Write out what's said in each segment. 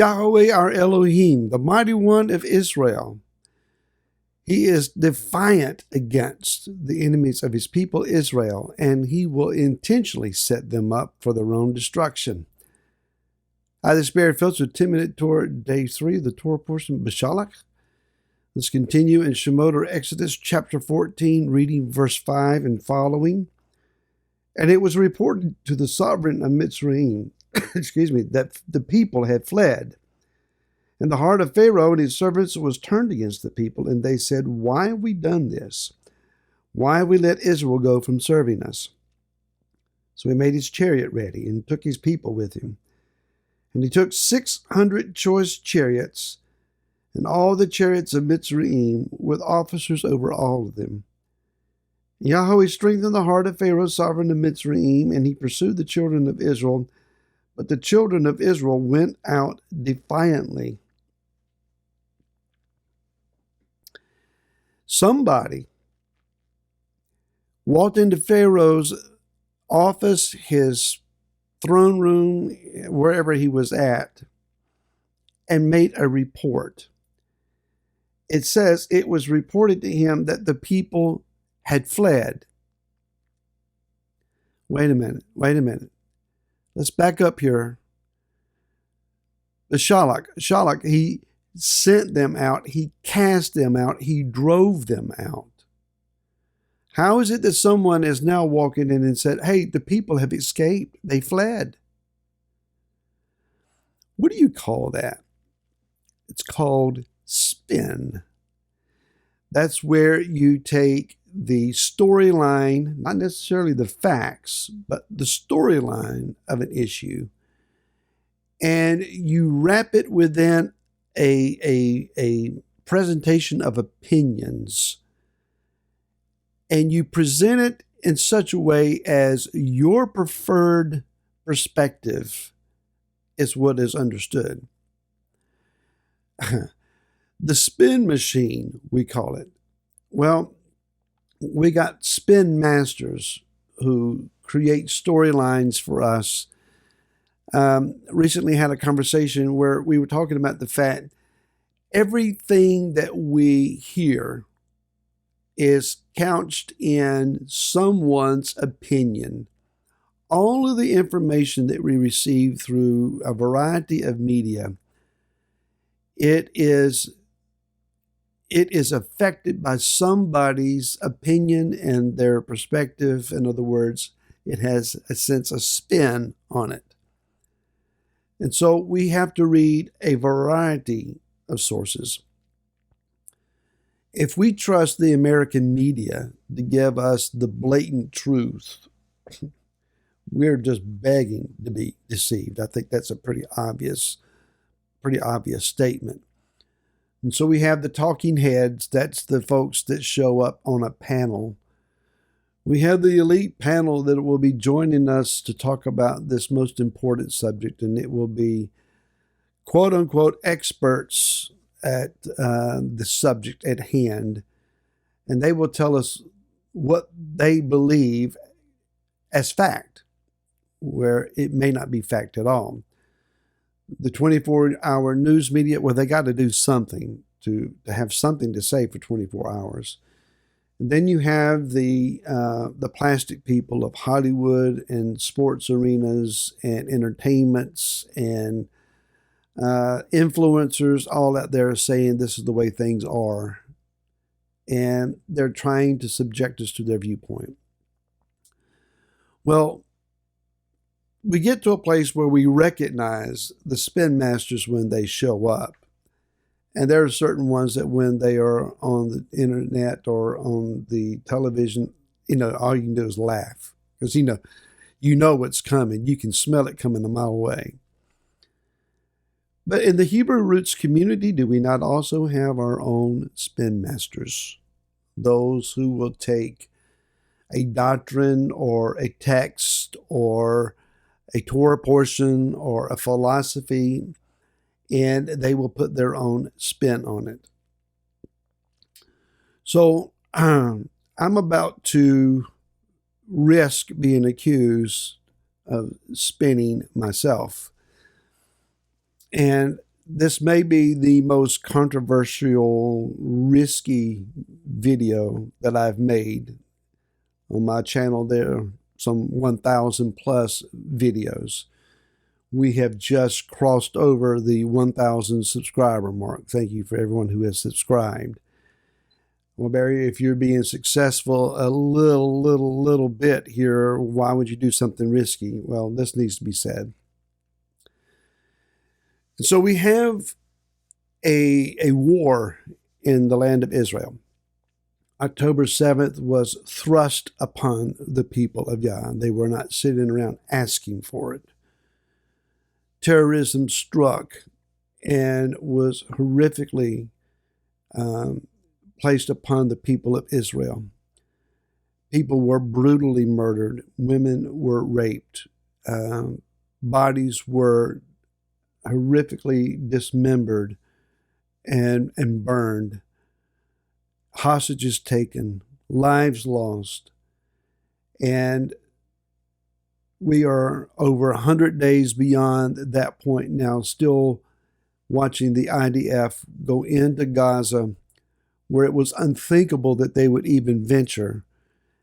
Yahweh our Elohim, the mighty one of Israel. He is defiant against the enemies of his people, Israel, and he will intentionally set them up for their own destruction. Hi, this is Barry Phillips with 10-Minute Torah, Day 3, the Torah portion, Bashalach. Let's continue in Shemot or Exodus chapter 14, reading verse 5 and following. And it was reported to the sovereign of Mitzrayim, that the people had fled. And the heart of Pharaoh and his servants was turned against the people, and they said, "Why have we done this? Why have we let Israel go from serving us?" So he made his chariot ready and took his people with him. And he took 600 choice chariots and all the chariots of Mitzrayim with officers over all of them. Yahweh strengthened the heart of Pharaoh, sovereign of Mitzrayim, and he pursued the children of Israel. But the children of Israel went out defiantly. Somebody walked into Pharaoh's office, his throne room, wherever he was at, and made a report. It says it was reported to him that the people had fled. Wait a minute. Let's back up here. The Shalach, he sent them out, he cast them out, he drove them out. How is it that someone is now walking in and said, "Hey, the people have escaped, they fled"? What do you call that? It's called spin. That's where you take the storyline, not necessarily the facts, but the storyline of an issue, and you wrap it within a presentation of opinions, and you present it in such a way as your preferred perspective is what is understood. The spin machine, we call it. Well, we got spin masters who create storylines for us. Recently had a conversation where we were talking about the fact everything that we hear is couched in someone's opinion. All of the information that we receive through a variety of media, it is affected by somebody's opinion and their perspective. In other words, it has a sense of spin on it. And so we have to read a variety of sources. If we trust the American media to give us the blatant truth, we're just begging to be deceived. I think that's a pretty obvious statement. And so we have the talking heads. That's the folks that show up on a panel. We have the elite panel that will be joining us to talk about this most important subject, and it will be quote-unquote experts at the subject at hand, and they will tell us what they believe as fact, where it may not be fact at all. The 24-hour news media, well, they got to do something to have something to say for 24 hours. And then you have the plastic people of Hollywood and sports arenas and entertainments and influencers all out there saying this is the way things are. And they're trying to subject us to their viewpoint. Well, we get to a place where we recognize the spin masters when they show up. And there are certain ones that when they are on the internet or on the television, all you can do is laugh. Because you know what's coming. You can smell it coming a mile away. But in the Hebrew roots community, do we not also have our own spin masters? Those who will take a doctrine or a text or a Torah portion or a philosophy, and they will put their own spin on it. So I'm about to risk being accused of spinning myself. And This may be the most controversial, risky video that I've made on my channel. There are some 1,000 plus videos. We have just crossed over the 1,000 subscriber mark. Thank you for everyone who has subscribed. Well, Barry, if you're being successful a little bit here, why would you do something risky? Well, this needs to be said. So we have a war in the land of Israel. October 7th was thrust upon the people of Yah. They were not sitting around asking for it. Terrorism struck and was horrifically placed upon the people of Israel. People were brutally murdered. Women were raped. Bodies were horrifically dismembered and burned. Hostages taken. Lives lost. And we are over 100 days beyond that point now, still watching the IDF go into Gaza, where it was unthinkable that they would even venture.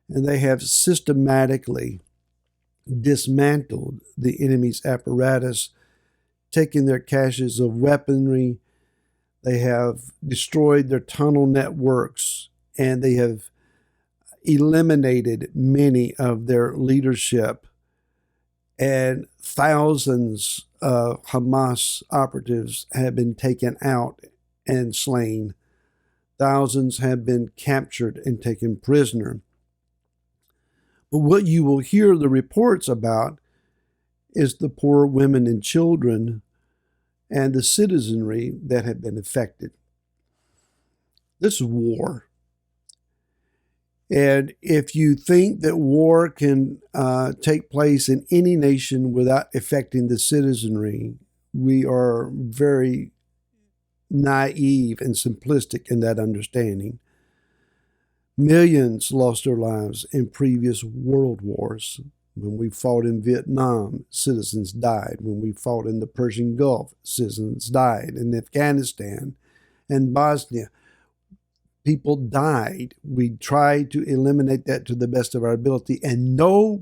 And they have systematically dismantled the enemy's apparatus, taken their caches of weaponry. They have destroyed their tunnel networks, and they have eliminated many of their leadership. And thousands of Hamas operatives have been taken out and slain. Thousands have been captured and taken prisoner. But what you will hear the reports about is the poor women and children and the citizenry that have been affected. This is war. And if you think that war can take place in any nation without affecting the citizenry, we are very naive and simplistic in that understanding. Millions lost their lives in previous world wars. When we fought in Vietnam, citizens died. When we fought in the Persian Gulf, citizens died. In Afghanistan and Bosnia, people died. We tried to eliminate that to the best of our ability, and no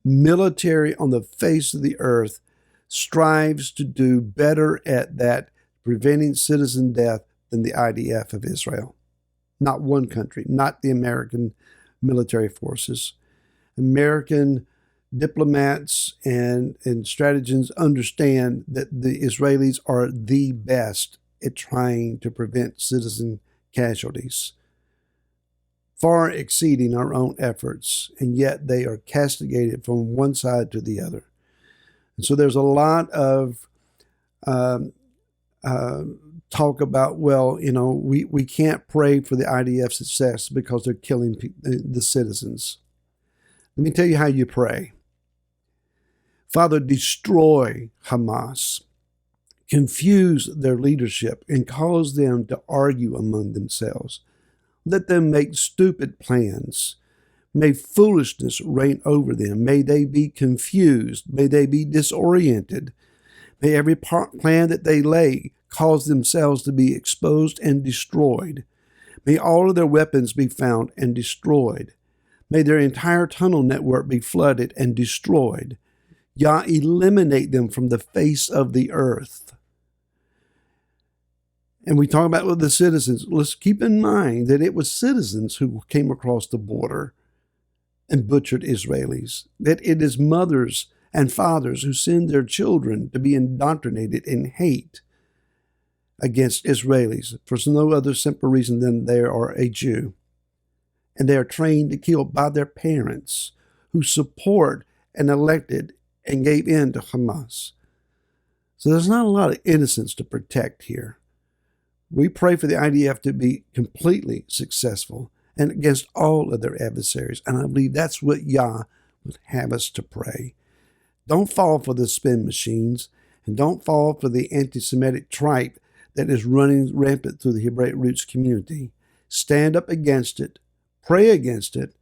military on the face of the earth strives to do better at that, preventing citizen death, than the IDF of Israel. Not one country, not the American military forces. American diplomats and strategists understand that the Israelis are the best at trying to prevent citizen casualties, far exceeding our own efforts, and yet they are castigated from one side to the other. And so there's a lot of talk about, well, we can't pray for the IDF success because they're killing the citizens. Let me tell you how you pray. Father, destroy Hamas. Confuse their leadership and cause them to argue among themselves. Let them make stupid plans. May foolishness reign over them. May they be confused. May they be disoriented. May every plan that they lay cause themselves to be exposed and destroyed. May all of their weapons be found and destroyed. May their entire tunnel network be flooded and destroyed. Yah, eliminate them from the face of the earth. And we talk about with the citizens. Let's keep in mind that it was citizens who came across the border and butchered Israelis. That it is mothers and fathers who send their children to be indoctrinated in hate against Israelis for no other simple reason than they are a Jew. And they are trained to kill by their parents who support and elected and gave in to Hamas. So there's not a lot of innocence to protect here. We pray for the IDF to be completely successful and against all of their adversaries. And I believe that's what Yah would have us to pray. Don't fall for the spin machines, and don't fall for the anti-Semitic tripe that is running rampant through the Hebraic roots community. Stand up against it, pray against it,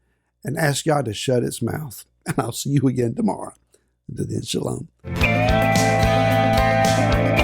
and ask Yah to shut its mouth. And I'll see you again tomorrow. Until then, shalom. Bye.